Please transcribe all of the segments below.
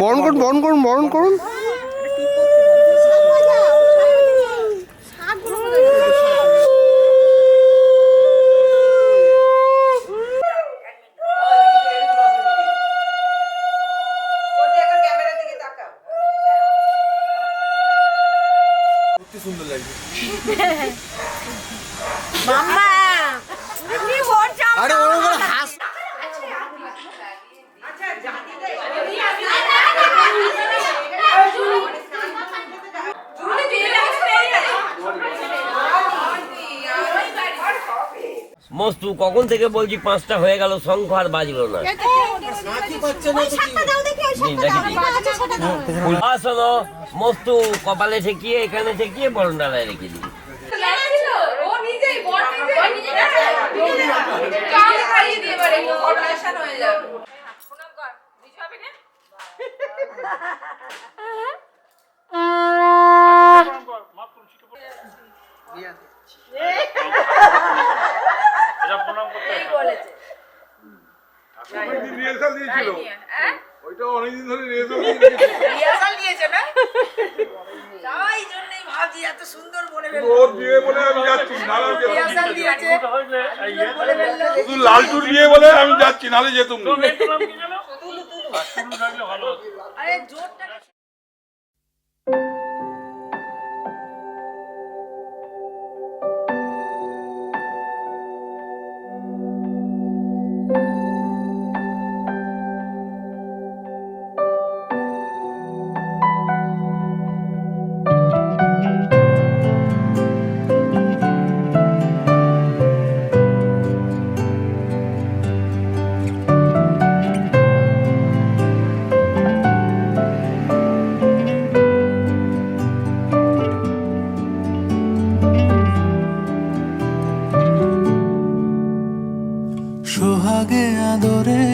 বরণ করুন, বরণ করুন, বরণ করুন। সুন্দর লাগছে। মাম্মা কি বলছো? আরে ওর উপর হাস। মস্তু কখন থেকে বলছি 5টা হয়ে গেল, শঙ্খ আর বাজলো না। শোনো মস্তু, কপালে ঠেকিয়ে এখানে ঠেকিয়ে বরণ ডালায় রেখে দিই। ওইটা অনেকদিন ধরে রিহার্সাল দিয়েছে না? তাই জন্যই ভাবছি এত সুন্দর বলে ওর বিয়ে বলে আমি যাচ্ছি, নাহলে রিহার্সাল দিয়েছে। শুধু লালটুর বিয়ে বলে আমি যাচ্ছি, নাহলে যেতুম না। আরে জোরটা সোহাগে আদরে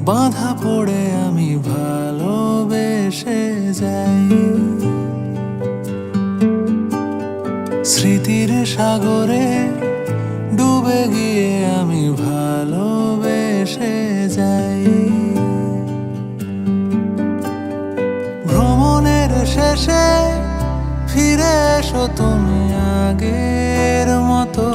বাঁধা পড়ে আমি ভালোবেসে যাই, স্মৃতির সাগরে ডুবে গিয়ে আমি ভালোবেসে যাই। ভ্রমণের শেষে ফিরে এসো তুমি আগের মতো,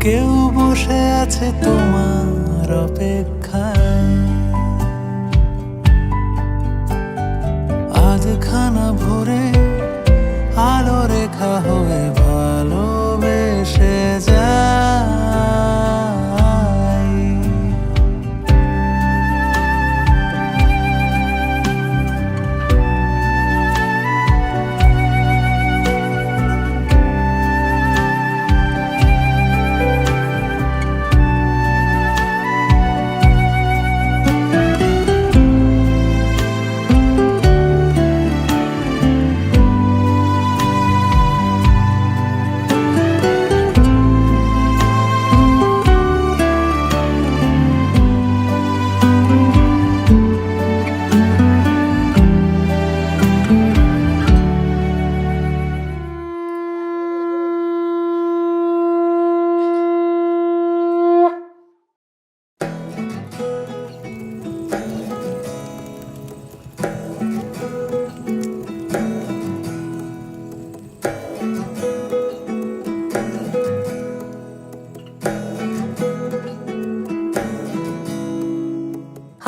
কেউ বসে আছে তোমার অপেক্ষায়। আজ খানা ভরে আলো রেখা হয়ে ভালোবেসে যাই।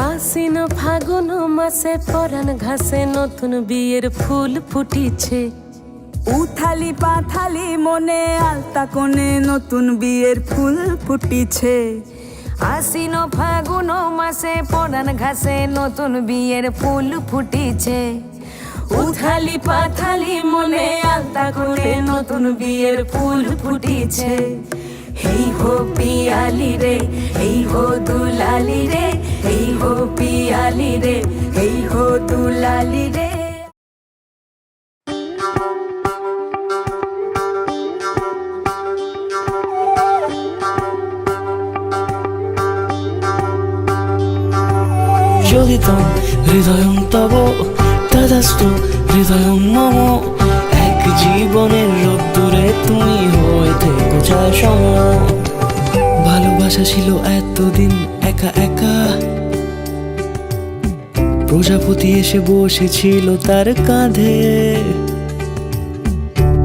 আশ্বিন ফাগুন মাসে পরাণ ঘাসে নতুন বিয়ের ফুল ফুটিছে। উথালি পাথালি মনে আলতা কোণে নতুন বিয়ের ফুল ফুটিছে। আশ্বিন ফাগুন মাসে পরাণ ঘাসে নতুন বিয়ের ফুল ফুটিছে। উথালি পাথালি মনে আলতা কোণে নতুন বিয়ের ফুল ফুটিছে। হেই হো পিয়ালি রে, হেই হো দুলালি রে, হেই হো পিয়ালি রে, হেই হো দুলালি রে। যোগিতং হৃদয়ং তব তদাস্তু হৃদয়ং মম, এক জীবনের রোদ্দুরে তুমি হয়ে থেকো চায় সম। ভালোবাসা আশা ছিল এতদিন একা একা, প্রজাপতি এসে বসেছিল তার কাঁধে।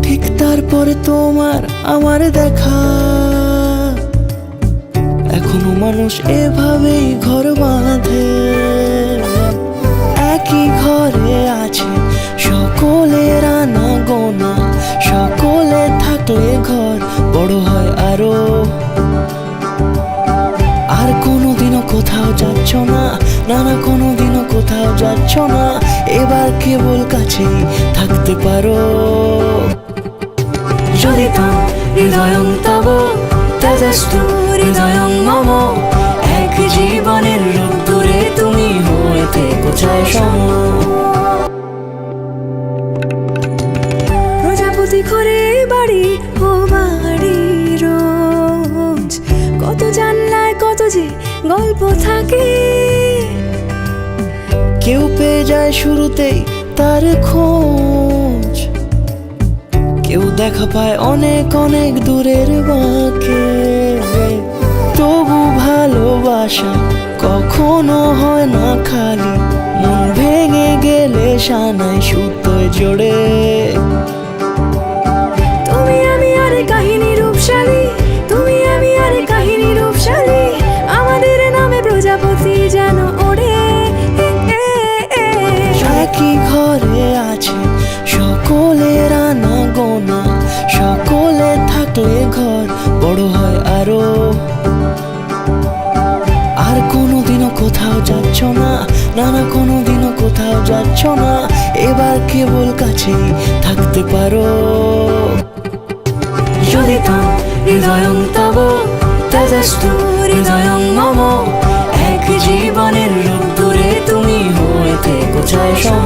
ঠিক তারপরে তোমার আমার দেখা, এখনো মানুষ এভাবেই ঘর বাঁধে। একই ঘরে আছে সকলের আনা গোনা, সকলে থাকলে ঘর বড় হয় আরো। আর কোনোদিনও কোথাও যাচ্ছ না, না না কোনোদিনও কোথাও যাচ্ছ না, এবার কেবল কাছেই থাকতে পারো। যদি তো হৃদয়ং তব তদস্তু হৃদয়ং মম, এক জীবনের রোদ্দুরে তুমি হয়ে থেকো চায় সম। প্রজাপতি ঘরে বাড়ি ও বাড়ি রোজ, কত জানলায় কত যে গল্প থাকে। কেউ পেয়ে যায় শুরুতেই তার খোঁজ, কেউ দেখা পায় অনেক অনেক দূরের বাঁকে। তবু ভালোবাসা কখনো হয় না খালি, মন ভেঙে গেলে সানাই সুতোয় জোড়ে। তুমি আমি আর কাহিনী রূপশালী, তুমি আমি আর কাহিনী রূপশালী, আমাদের নামে প্রজাপতি যেন ওড়ে। একই ঘরে আছে সকলের আনা গোনা, সকলে থাকলে ঘর বড় হয় আরো। আর কোনোদিনও কোথাও যাচ্ছ না, না না কোনোদিনও কোথাও যাচ্ছ না, এবার কেবল কাছেই থাকতে পারো। যদি তো হৃদয়ং তব তদস্তু হৃদয়ং মম, এক জীবনের রোদ্দুরে তুমি হয়ে থেকো চায় সম।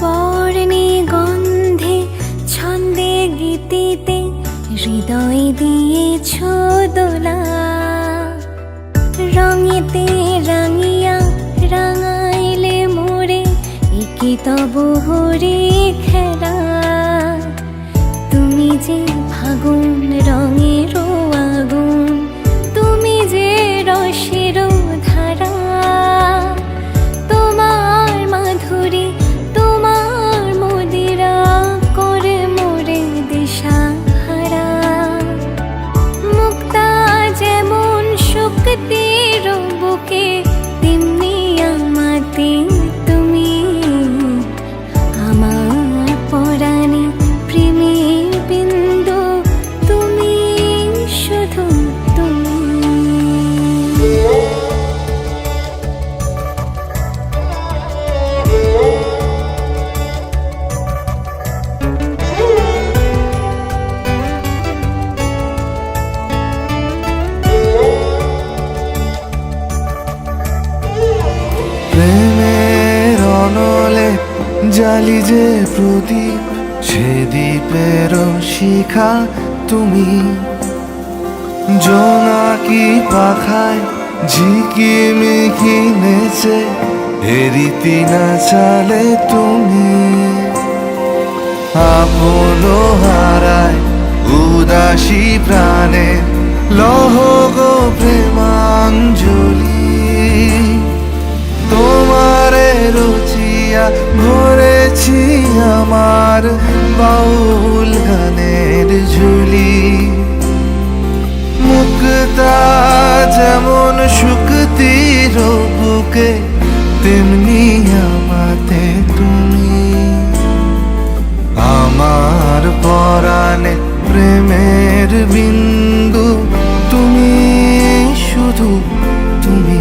বর্ণে গন্ধে ছন্দে গীতিতে হৃদয় দিয়েছ দোলা, রঙেতে রাঙিয়া রাঙাইলে মোরে একে তব হরে খেলা। তুমি যে ফাগুন রঙের আগুন, তুমি যে রসের ধারা, তোমার মাধুরী তোমার মদিরা করে মোরে দিশাহারা। মুক্তা যেমন শক্তির বুকে, তেমনি আমাতে তুমি, আমার পরাণে প্রেমের বিন্দু তুমি, শুধু তুমি। প্রেমের অনলে জালি যে প্রদীপ, সে দ্বীপের শিখা তুমি। জোনাকি পাখায় ঝিকিমিকি নেচে এরিতি না চালে তুমি। আপন হারায় উদাসী প্রাণে লহ গো প্রেমাঞ্জলি। তোমারে রুচিয়া ভরেছি আমার বাউল গানের ঝুলি। মুক্তা যেমন শুক্তির বুকে, তেমনি আমাতে তুমি। আমার পরাণে প্রেমের বিন্দু তুমি, শুধু তুমি।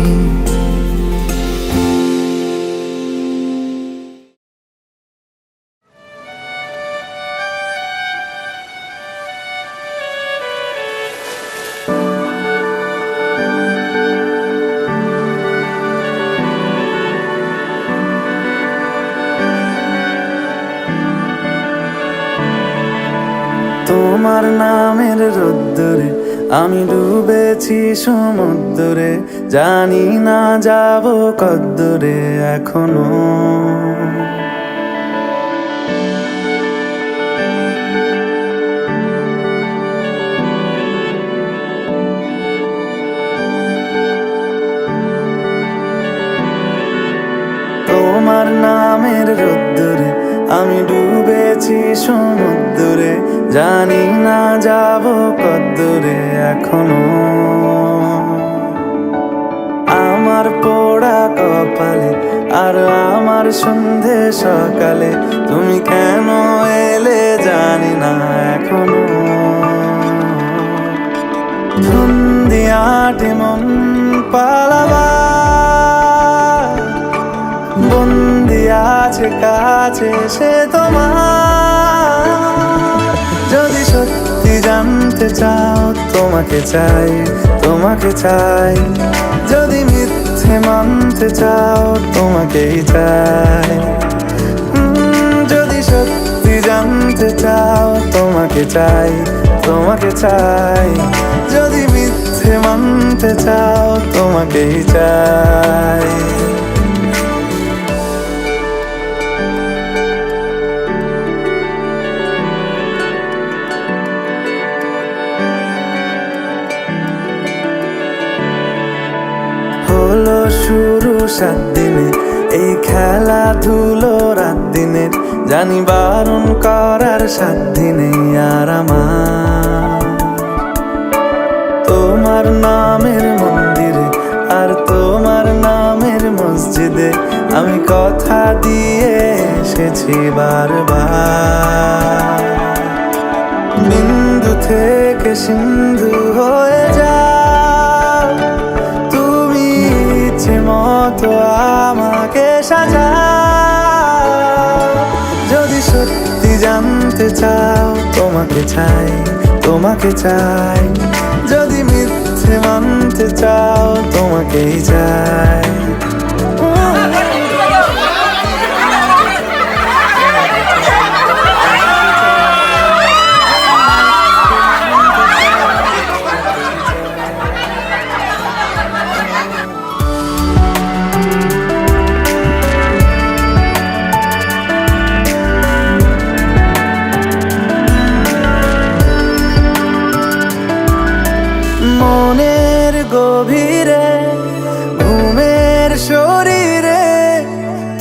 তোমার নামের রোদ্দুরে আমি ডুবেছি সমুদ্রে, জানি না যাব কদ্দুরে এখনো। তোমার নামের রোদ্দুরে আমি ডুবেছি সমুদ্রে, জানি না যাব কদ্দুরে এখনো। আমার পোড়া কপালে আর আমার সন্ধে সকালে তুমি কেন এলে জানি না এখনো। ধুন্দিয়াটে মন পালাবা বন্দি আছে কাছে সে তোমার। যদি সত্যি জানতে চাও তোমাকে চাই, তোমাকে চাই। যদি মিথ্যে মানতে চাও তোমাকেই চাই। যদি সত্যি জানতে চাও তোমাকে চাই, তোমাকে চাই। যদি মিথ্যে মানতে চাও তোমাকেই চাই। হলো শুরু 7 দিনে এই খেলাধুলো রাত দিনের, জানি বারণ করার সাধ্য নেই আর আমার। তোমার নামের মন্দিরে আর তোমার নামের মসজিদে আমি কথা দিয়ে এসেছি বারবার। বিন্দু থেকে সিন্ধু হয়ে যাও তুমি, ইচ্ছে মতো আমাকে সাজাও। যদি সত্যি জানতে চাও তোমাকে চাই, তোমাকে চাই। যদি মিথ্যে মানতে চাও তোমাকেই চাই। মনের গভীরে ঘুমের শরীরে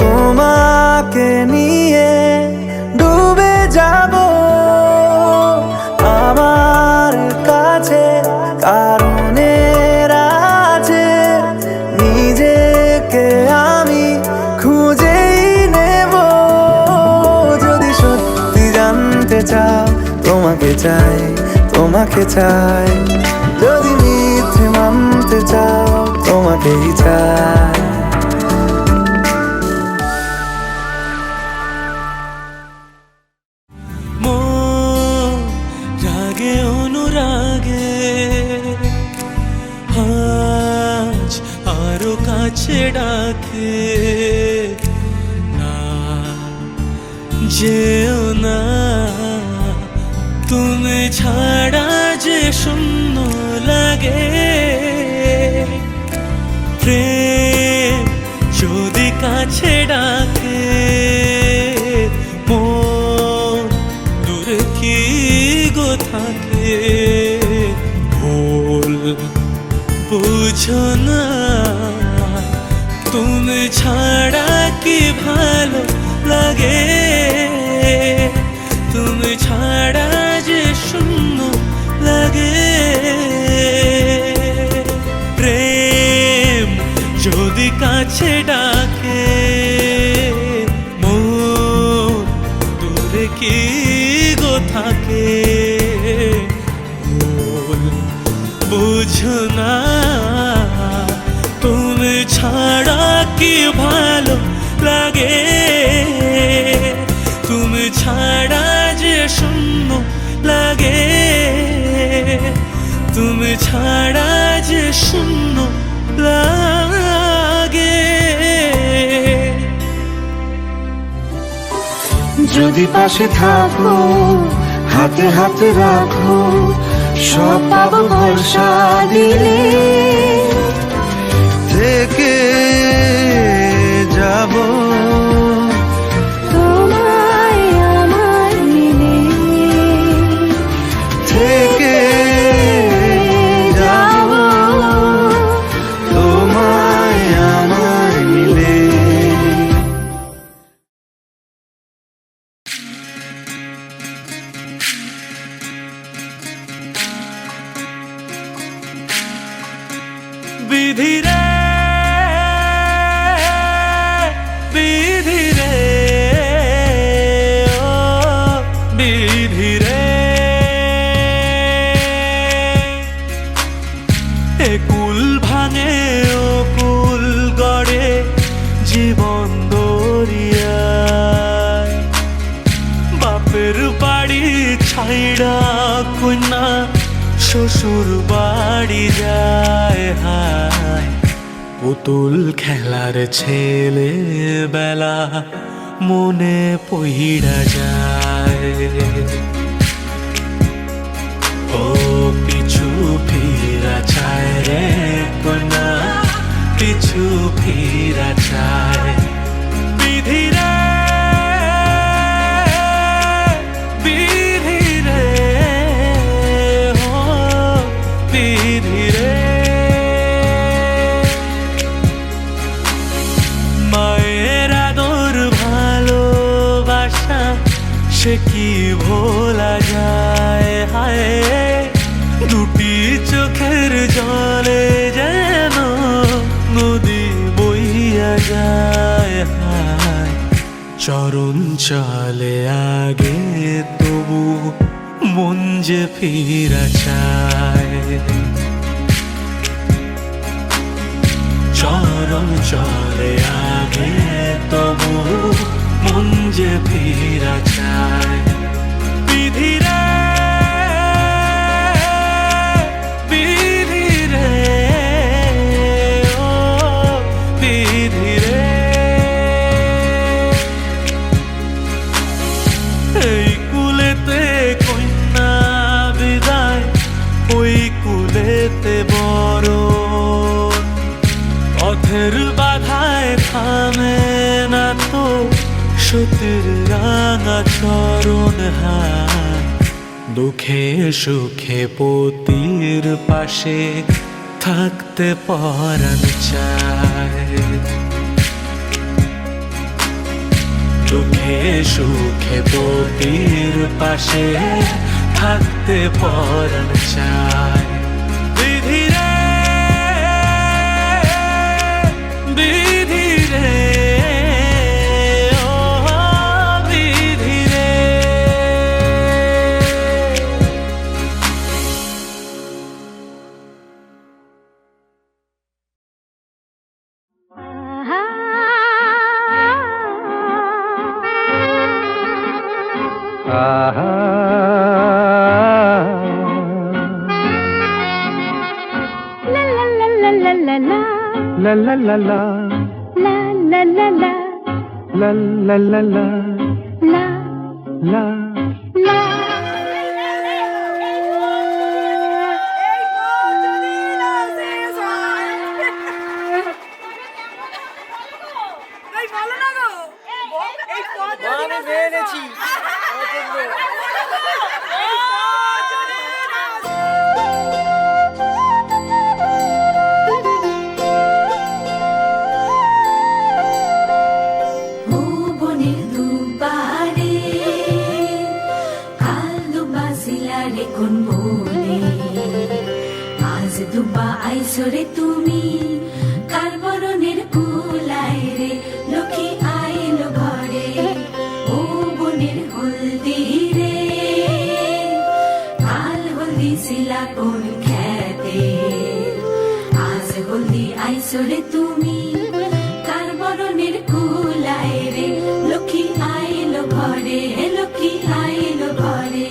তোমাকে নিয়ে ডুবে যাব। আমার কাছে কারণের আছে, নিজেকে আমি খুঁজেই নেব। যদি সত্যি জানতে চাও তোমাকে চাই, তোমাকে চাই। যদি মিথ্যে মানতে চাও তোমাকেই চাই। মন রাগে অনুরাগে আজ আরো কাছে ডাকে, না যেও না তুমি ছাড়া যে শূন্য লাগে। প্রেম যদি কাছে ডাকে মন দূরে কি গো থাকে। ভুল বুঝো না তুমি ছাড়া কি ভালো লাগে। তুমি ছাড়া যে শূন্য লাগে। প্রেম যদি কাছে ডাকে মন দূরে কি গো থাকে। ভুল বুঝো না তুমি ছাড়া কি ভালো লাগে। তুমি ছাড়া যে শূন্য লাগে। তুমি ছাড়া যে শূন্য লাগে। যদি পাশে থাকো হাতে হাতে রাখো, সব পাবো ভরসা দিলে। থেকে যাব তোমায় আমার মিলে, থেকে যাব তোমায় আমার মিলে। বিধি রে, বিধি রে, ও বিধি রে, এ কুল ভাঙে ও কুল গড়ে জীবন দরিয়ায়। বাপের বাড়ি ছাইড়া কন্যা শ্বশুর বাড়ি যায়, হায় পুতুল খেলার ছেলে বেলা মনে পইড়া যায়। ও পিছু ফিরা চায় রে কন্যা, পিছু ফিরা চায়। বিধি রে, বিধি রে, ও বিধি রে। মায়ের আদর ভালোবাসা সে কি ভোলা যায়, হায় দুটি চোখের জলে যেন নদী বইয়া যায়, হায় চরণ চলে আগে তবু মন যে ফিরা চায়। চরণ চলে আগে তবু মন যে ফিরা চায়। বিধি রে, বিধি রে, ও বিধি রে, এই কুলেতে কন্যা বিদায়, ওই কুলেতে বড় পথের বাধায় থামে না তো সতীর রাঙা চরণ, হায় দুঃখে সুখে পতির পাশে থাকতে পরাণ চায়। দুঃখে সুখে পতির পাশে থাকতে পরাণ চায়। বিধি রে, বিধি রে, ও বিধি রে। La la la la, la la la la, la la la la, la la la। এই বলো না গো, এই কত দিন আছে এনেছি কোন বলে আজ দুবা আইসরে তুমি কার বরণের কুলায় রে লক্ষ্মী আইলো ঘরে ও বনের হলদি রে কাল হলদি শিলা কোন খেতে আজ হলদি আইসরে তুমি কার বরণের কুলায় রে লক্ষ্মী আইলো ঘরে লক্ষ্মী আইলো ঘরে।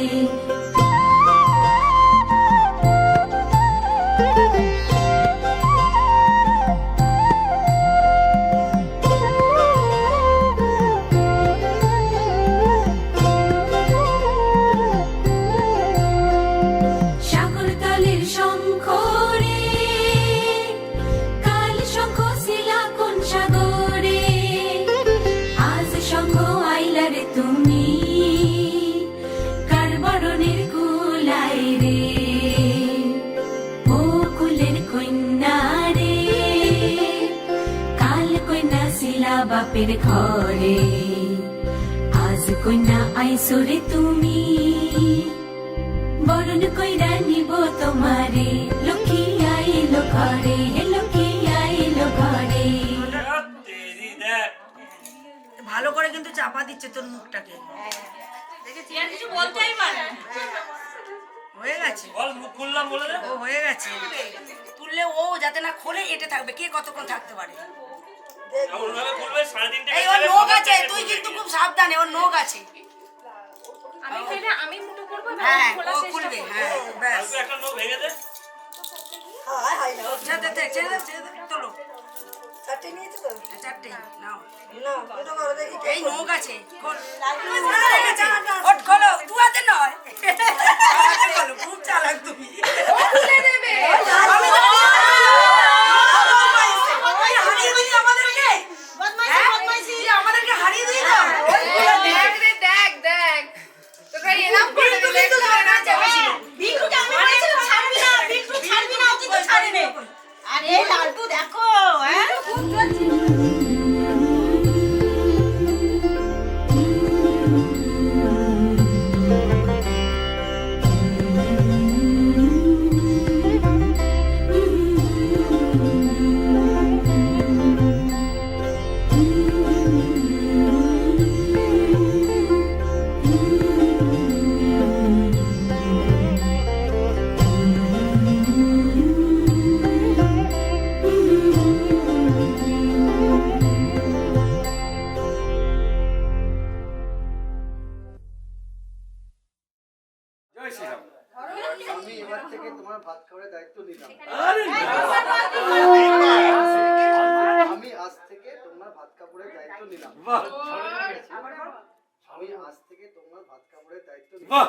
বাপের ঘরে আজ কন্যা আইসরে তুমি বরণ কইরা নিব তোমারে লক্ষ্মী আইলো ঘরে হে লক্ষ্মী আইলো ঘরে ভালো করে কিন্তু চাপা দিচ্ছে তোর মুখটাকে কিছু বলতেই পারে হয়ে গেছে বল মুখ খুললাম বলে দে ও হয়ে গেছে তুললে ও যাতে না খোলে এটে থাকবে কে কতক্ষণ থাকতে পারে এমন ভাবে খুলবে 3.5 এই ওর নখ আছে তুই কিন্তু খুব সাবধানে ওর নখ আছে আমি কইলে আমি মুটো করব হ্যাঁ ও খুলবে হ্যাঁ ব্যাস তুই একটা নখ ভেঙে দে ছেড়ে দে তোলো চারটে নিয়েছে তো চারটে নাও এই নখ আছে ওঠ খোলো দু হাতে নয় খোলো খুব চালাক তুমি খুলে দেবে আমাদেরকে হারিয়ে দিয়ে দাও দেখ রে দেখ দেখ তোকে এলাম করে দিলে বিট্টুকে আমি বলেছিলাম ছাড়বি না তুই তো ছাড়বে আরে লালটু দেখো হ্যাঁ আমি এবার থেকে তোমার ভাত খাওয়ার দায়িত্ব নিলাম। আমি আজ থেকে তোমার ভাত কাপড়ের দায়িত্ব নিলাম। আমি আজ থেকে তোমার ভাত কাপড়ের দায়িত্ব নিলাম।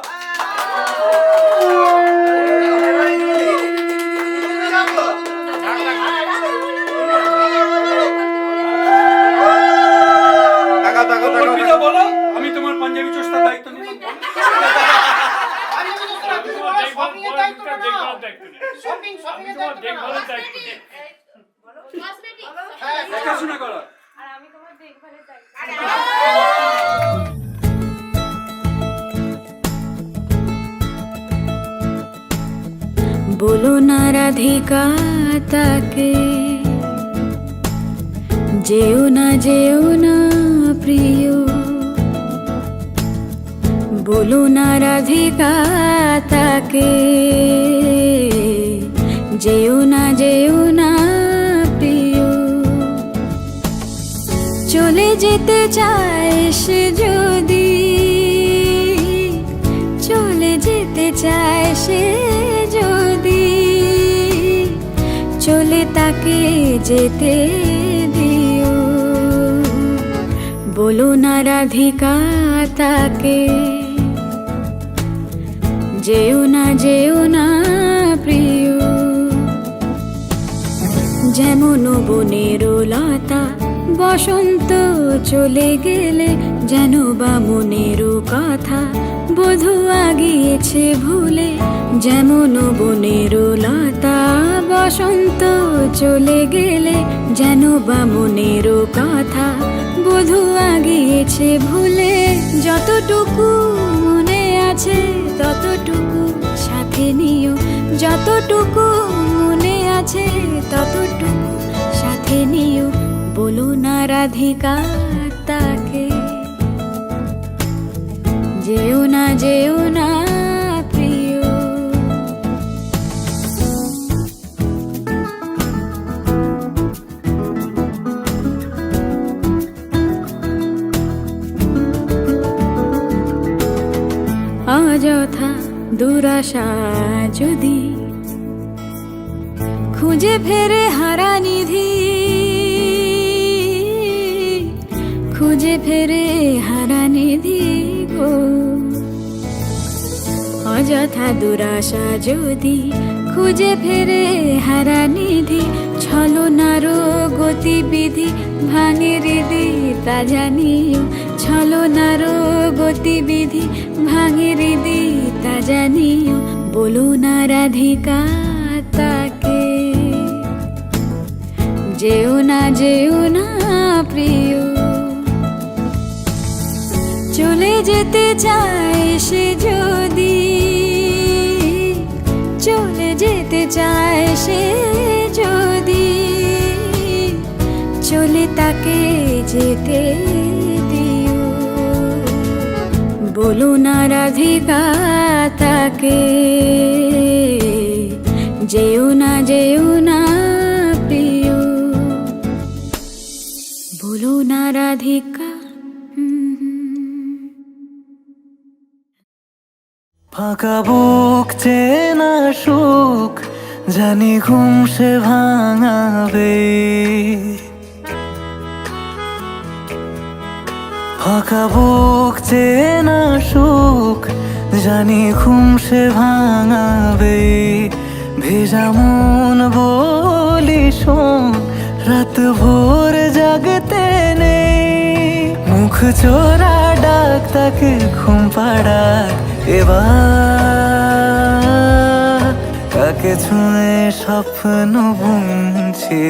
বলো আমি তোমার পাঞ্জাবি চোস্তার দায়িত্ব নিলাম দেখাশোনা করা আর আমি তোমার দেখভালের দায়িত্ব बोलो ना राधिका ताके जेओ ना प्रिय बोलो ना राधिका ताके जेओ ना प्रिय चले जेते चाय से जोदी चले जेते चाय से जोदी चले ताके जेते दियो बोलो ना राधिका ताके जेओ ना प्रिय যেমন বনের লতা বসন্ত চলে গেলে যেন বা মনের কথা বধূ আগিয়েছে ভুলে যেমন বনের লতা বসন্ত চলে গেলে যেন বা মনের কথা বধূ আগিয়েছে ভুলে যতটুকু মনে আছে ততটুকু সাথে নিও যতটুকু মনে আছে ততটুকু সাথে নিও बोलो ना राधिका ताके जेओ ना प्रिय অযথা দুরাশা যদি খুঁজে ফেরে হারা নিধি খুঁজে ফেরে হারা নিধি গো অযথা দুরাশা যদি খুঁজে ফেরে হারা নিধি ছলনারো গতিবিধি ভাঙে হৃদি তা জানিও ছলনারো গতিবিধি ভাঙে হৃদি তা জানিও बोलो ना राधिका ताके जेओ ना प्रिय যেতে চায় সে যদি, চলে যেতে চায় সে যদি, চলে তাকে যেতে দিও। বলো না রাধিকা তাকে, যেও না যেও না প্রিয়, বলো না রাধিকা। ফাঁকা বুক চেনা সুখ জানি ঘুম সে ভাঙাবে, ফাঁকা বুক চেনা সুখ জানি ঘুম সে ভাঙাবে। ভেজা মন বলি শোন রাত ভোর জাগতে নেই, মুখ চোরা ডাক তাকে ঘুম পাড়াক এবার। কাকে ছুঁয়ে স্বপ্ন বুনছি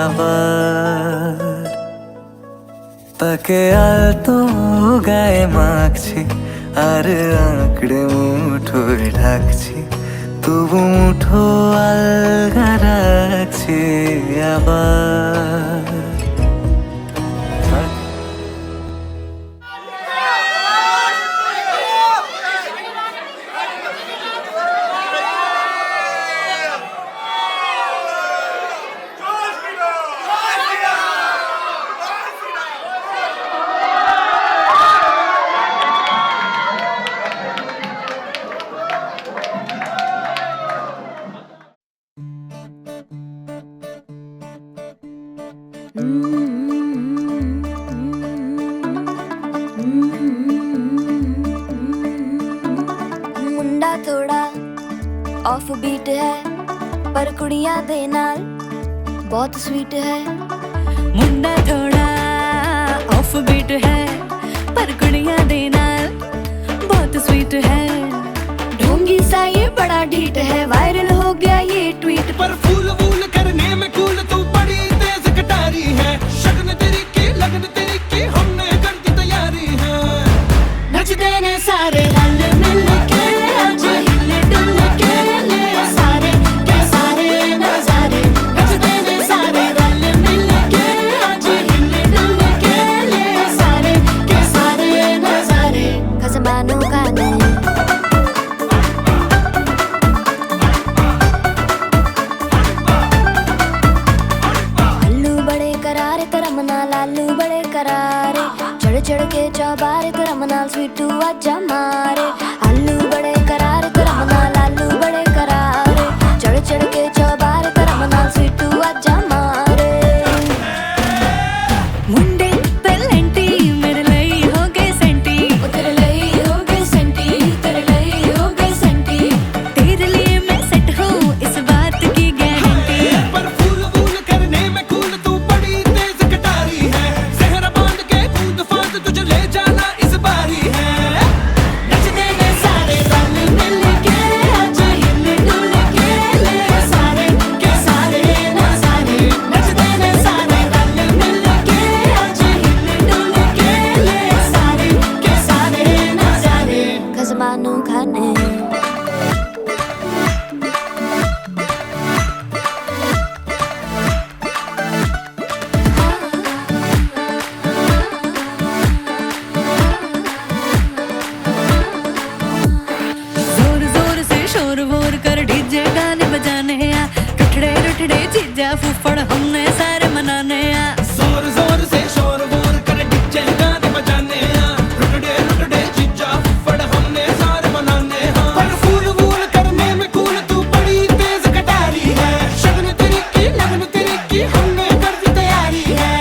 আবার, তাকে আলতো গায়ে মাখছি আর আঁকড়ে মুঠোয় ঢাকছি, তবু মুঠো আলগা রাখছি আবার। मुंडा थोड़ा ऑफ बीट है पर कुड़ियां दे नाल बहुत स्वीट है। मुंडा थोड़ा ऑफ बीट है पर कुड़ियां दे नाल बहुत स्वीट है। ढोंगी सा ये बड़ा ढीठ है, वायरल हो गया ये ट्वीट पर फूल वूल करने में कूल तू बड़ी तेज कटारी है। शगन तेरी की लगन तेरी की हमने कर दी तैयारी है। नच देने सारे रल मिल के आज हिल डुल के ले सारे के सारे नजारे। नच देने सारे रल मिल के आज हिल डुल के ले सारे के सारे नजारे। खसमानों का नहीं लालू बड़े करारे, चढ़ चढ़ के चौबारे तेरा मनाल स्वीटू आजा मारे। आलू बड़े करारे तेरा मनाल लालू बड़े करारे, चढ़ चढ़ के चौबारे तेरा मनाल स्वीटू आजा मारे। मुंडे पेलेंटी मेरे लिए हो गए सेंटी, तेरे लिए हो गए सेंटी, तेरे लिए हो गए सेंटी। तेरे लिए मैं सेट हूँ इस बात की गारंटी। पर फूल वूल करने में कूल तू बड़ी तेज कटारी है। जहरा बांध के कूद फांद तुझे ले जाना इस बारी है। नच देने सारे रल मिल के आज हिल डुल के ले सारे के सारे नजारे। नच देने सारे रल मिल के आज हिल डुल के ले सारे के सारे नजारे। खजमानू खाने जोर जोर से शोर वोर कर डीजे गाने बजाने आ, टुटड़े टुटड़े चीजा फुफड़ हमने सारे मनाने आ। जोर जोर से शोर वोर कर डीजे गाने बजाने हैं। रुटड़े रुटड़े जीजा फुफड़ हमने सारे मनाने हैं। पर फूल वूल करने में कूल तू बड़ी तेज कटारी है। शगन तेरी की लगन तेरी की हमने कर दी तैयारी है।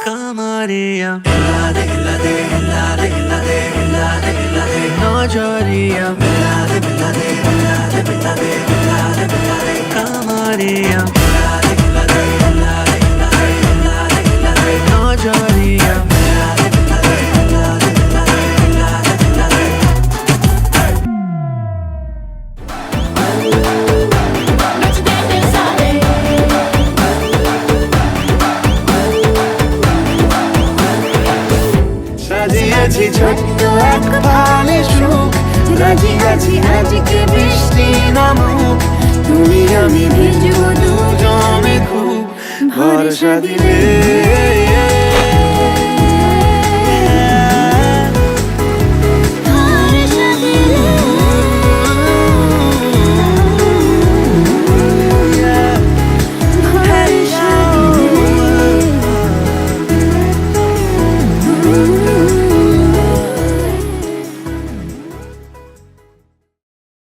কামারিয়া নজরিয়া কামারিয়া নজরিয়া সাজিয়েছি ছোট্ট এক ফালি সুখ রাজি আছি আজকে বৃষ্টি নামুক তুমি আমি ভিজবো দুজনে খুব ভরসা দিলে